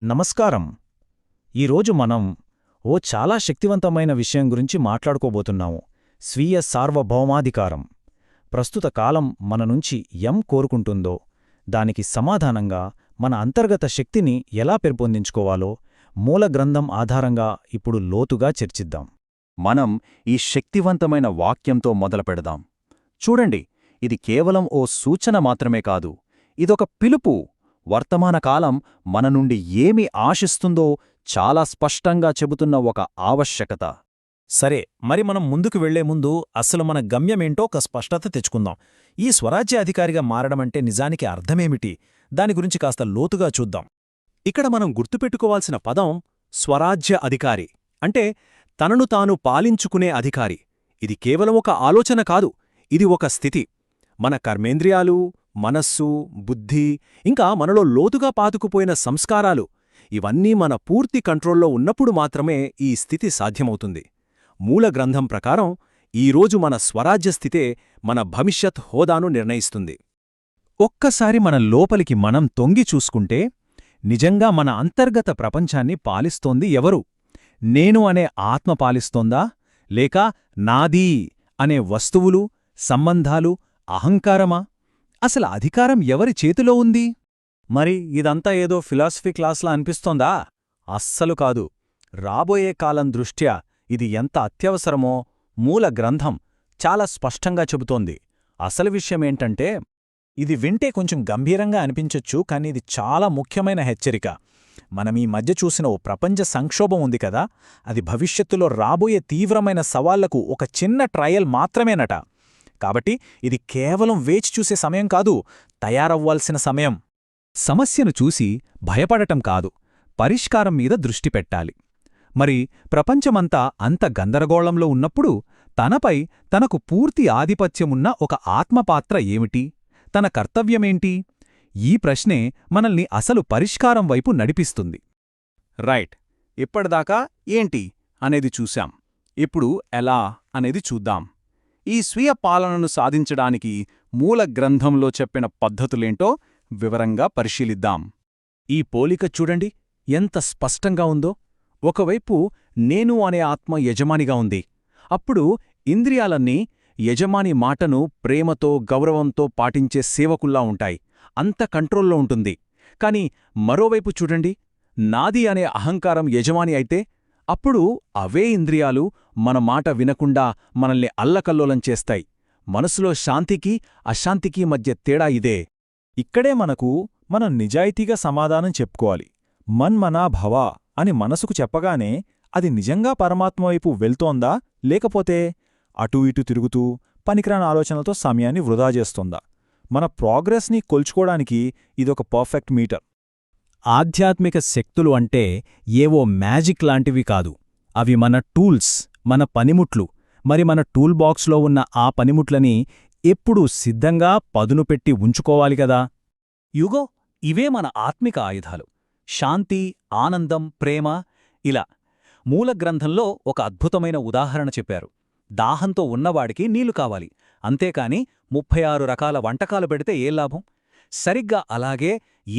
నమస్కారం. ఈరోజు మనం చాలా శక్తివంతమైన విషయం గురించి మాట్లాడుకోబోతున్నాము. స్వీయ సార్వభౌమాధికారం. ప్రస్తుత కాలం మన నుంచి కోరుకుంటుందో దానికి సమాధానంగా మన అంతర్గత శక్తిని ఎలా పెంపొందించుకోవాలో మూల గ్రంథం ఆధారంగా ఇప్పుడు లోతుగా చర్చిద్దాం. మనం ఈ శక్తివంతమైన వాక్యంతో మొదలుపెడదాం. చూడండి, ఇది కేవలం ఓ సూచన మాత్రమే కాదు, ఇదొక పిలుపు. వర్తమాన కాలం మన నుండి ఏమి ఆశిస్తుందో చాలా స్పష్టంగా చెబుతున్న ఒక ఆవశ్యకత. సరే, మరి మనం ముందుకు వెళ్లే ముందు అసలు మన గమ్యమేంటో ఒక స్పష్టత తెచ్చుకుందాం. ఈ స్వరాజ్య అధికారిగా మారడమంటే నిజానికి అర్థమేమిటి? దాని గురించి కాస్త లోతుగా చూద్దాం. ఇక్కడ మనం గుర్తుపెట్టుకోవాల్సిన పదం స్వరాజ్య అధికారి. అంటే తనను తాను పాలించుకునే అధికారి. ఇది కేవలం ఒక ఆలోచన కాదు, ఇది ఒక స్థితి. మన కర్మేంద్రియాలు, మనస్సు, బుద్ధి, ఇంకా మనలో లోతుగా పాతుకుపోయిన సంస్కారాలు, ఇవన్నీ మన పూర్తి కంట్రోల్లో ఉన్నప్పుడు మాత్రమే ఈ స్థితి సాధ్యమవుతుంది. మూల గ్రంథం ప్రకారం ఈరోజు మన స్వరాజ్యస్థితే మన భవిష్యత్ హోదాను నిర్ణయిస్తుంది. ఒక్కసారి మన లోపలికి మనం తొంగి చూసుకుంటే, నిజంగా మన అంతర్గత ప్రపంచాన్ని పాలిస్తోంది ఎవరు? నేను అనే ఆత్మ పాలిస్తోందా, లేక నాదీ అనే వస్తువులు, సంబంధాలు, అహంకారమా? అసలు అధికారం ఎవరి చేతిలో ఉంది? మరి ఇదంతా ఏదో ఫిలాసఫీ క్లాస్లా అనిపిస్తోందా? అస్సలు కాదు. రాబోయే కాలం దృష్ట్యా ఇది ఎంత అత్యవసరమో మూల గ్రంథం చాలా స్పష్టంగా చెబుతోంది. అసలు విషయమేంటంటే, ఇది వింటే కొంచెం గంభీరంగా అనిపించొచ్చు, కానీ ఇది చాలా ముఖ్యమైన హెచ్చరిక. మనం ఈ మధ్య చూసిన ఓ ప్రపంచ సంక్షోభం ఉంది కదా, అది భవిష్యత్తులో రాబోయే తీవ్రమైన సవాళ్లకు ఒక చిన్న ట్రయల్ మాత్రమేనట. కాబట్టి ఇది కేవలం వేచి చూసే సమయం కాదు, తయారవ్వాల్సిన సమయం. సమస్యను చూసి భయపడటం కాదు, పరిష్కారం మీద దృష్టి పెట్టాలి. మరి ప్రపంచమంతా అంత గందరగోళంలో ఉన్నప్పుడు తనపై తనకు పూర్తి ఆధిపత్యమున్న ఒక ఆత్మపాత్ర ఏమిటి? తన కర్తవ్యమేంటి? ఈ ప్రశ్నే మనల్ని అసలు పరిష్కారం వైపు నడిపిస్తుంది. రైట్. ఇప్పటిదాకా ఏంటి అనేది చూశాం. ఇప్పుడు ఎలా అనేది చూద్దాం. ఈ స్వీయ పాలనను సాధించడానికి మూల గ్రంథంలో చెప్పిన పద్ధతులేంటో వివరంగా పరిశీలిద్దాం. ఈ పోలిక చూడండి, ఎంత స్పష్టంగా ఉందో. ఒకవైపు నేను అనే ఆత్మ యజమానిగా ఉంది. అప్పుడు ఇంద్రియాలన్నీ యజమాని మాటను ప్రేమతో, గౌరవంతో పాటించే సేవకుల్లా ఉంటాయి. అంత కంట్రోల్లో ఉంటుంది. కాని మరోవైపు చూడండి, నాది అనే అహంకారం యజమాని అయితే అప్పుడు అవే ఇంద్రియాలు మన మాట వినకుండా మనల్ని అల్లకల్లోలం చేస్తాయి. మనసులో శాంతికి, అశాంతికి మధ్య తేడా ఇదే. ఇక్కడే మనం నిజాయితీగా సమాధానం చెప్పుకోవాలి. మన్మనా భవ అని మనసుకు చెప్పగానే అది నిజంగా పరమాత్మ వైపు వెళ్తోందా, లేకపోతే అటూ ఇటూ తిరుగుతూ పనికిరాని ఆలోచనలతో సమయాన్ని వృధా చేస్తోందా? మన ప్రోగ్రెస్ని కొల్చుకోవడానికి ఇదొక పర్ఫెక్ట్ మీటర్. ఆధ్యాత్మిక శక్తులు అంటే ఏవో మ్యాజిక్ లాంటివి కాదు. అవి మన టూల్స్, మన పనిముట్లు. మరి మన టూల్ బాక్స్లో ఉన్న ఆ పనిముట్లని ఎప్పుడూ సిద్ధంగా పదును పెట్టి ఉంచుకోవాలి కదా. యుగో, ఇవే మన ఆత్మిక ఆయుధాలు. శాంతి, ఆనందం, ప్రేమ, ఇలా. మూల గ్రంథంలో ఒక అద్భుతమైన ఉదాహరణ చెప్పారు. దాహంతో ఉన్నవాడికి నీళ్లు కావాలి, అంతేకాని 36 రకాల వంటకాలు పెడితే ఏ లాభం? సరిగ్గా అలాగే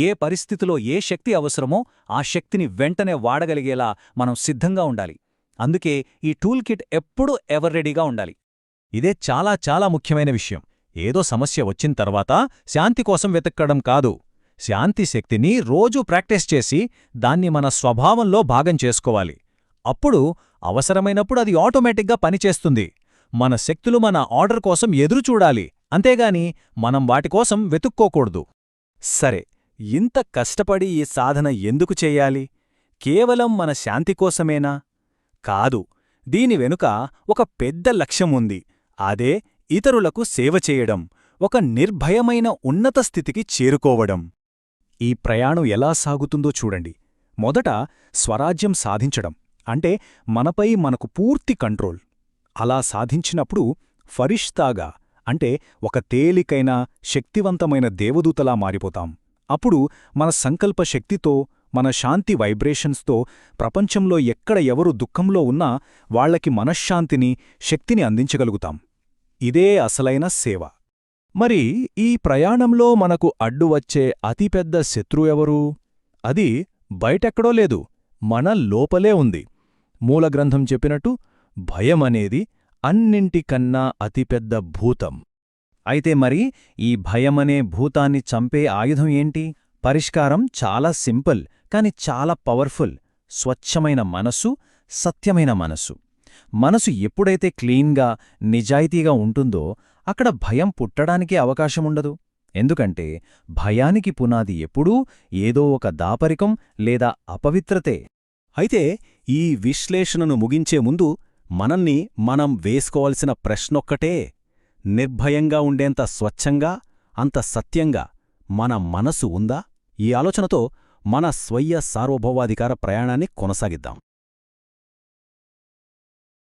ఏ పరిస్థితిలో ఏ శక్తి అవసరమో ఆ శక్తిని వెంటనే వాడగలిగేలా మనం సిద్ధంగా ఉండాలి. అందుకే ఈ టూల్ కిట్ ఎప్పుడూ ఎవర్ రెడీగా ఉండాలి. ఇదే చాలా చాలా ముఖ్యమైన విషయం. ఏదో సమస్య వచ్చిన తర్వాత శాంతి కోసం వెతక్కడం కాదు. శాంతి శక్తిని రోజూ ప్రాక్టీస్ చేసి దాన్ని మన స్వభావంలో భాగం చేసుకోవాలి. అప్పుడు అవసరమైనప్పుడు అది ఆటోమేటిక్గా పనిచేస్తుంది. మన శక్తులు మన ఆర్డర్ కోసం ఎదురుచూడాలి, అంతేగాని మనం వాటికోసం వెతుక్కోకూడదు. సరే, ఇంత కష్టపడి ఈ సాధన ఎందుకు చెయ్యాలి? కేవలం మన శాంతి కోసమేనా? కాదు. దీని వెనుక ఒక పెద్ద లక్ష్యముంది. అదే ఇతరులకు సేవ చేయడం, ఒక నిర్భయమైన ఉన్నత స్థితికి చేరుకోవడం. ఈ ప్రయాణం ఎలా సాగుతుందో చూడండి. మొదట స్వరాజ్యం సాధించడం, అంటే మనపై మనకు పూర్తి కంట్రోల్. అలా సాధించినప్పుడు ఫరిష్తాగా, అంటే ఒక తేలికైన, శక్తివంతమైన దేవదూతలా మారిపోతాం. అప్పుడు మన సంకల్ప శక్తితో, మన శాంతి వైబ్రేషన్స్తో ప్రపంచంలో ఎక్కడ ఎవరు దుఃఖంలో ఉన్నా వాళ్లకి మనశ్శాంతిని, శక్తిని అందించగలుగుతాం. ఇదే అసలైన సేవ. మరి ఈ ప్రయాణంలో మనకు అడ్డు వచ్చే అతిపెద్ద శత్రువెవరు? అది బయటెక్కడో లేదు, మన లోపలే ఉంది. మూలగ్రంథం చెప్పినట్టు భయమనేది అన్నింటికన్నా అతిపెద్ద భూతం. అయితే మరి ఈ భయమనే భూతాన్ని చంపే ఆయుధం ఏంటి? పరిష్కారం చాలా సింపుల్, కాని చాలా పవర్ఫుల్. స్వచ్ఛమైన మనసు, సత్యమైన మనసు. మనసు ఎప్పుడైతే క్లీన్గా, నిజాయితీగా ఉంటుందో అక్కడ భయం పుట్టడానికే అవకాశముండదు. ఎందుకంటే భయానికి పునాది ఎప్పుడూ ఏదో ఒక దాపరికం లేదా అపవిత్రతే. అయితే ఈ విశ్లేషణను ముగించే ముందు మనల్ని మనం వేసుకోవలసిన ప్రశ్నొక్కటే: నిర్భయంగా ఉండేంత స్వచ్ఛంగా, అంత సత్యంగా మన మనసు ఉందా? ఈ ఆలోచనతో మన స్వీయ సార్వభౌమాధికార ప్రయాణాన్ని కొనసాగిద్దాం.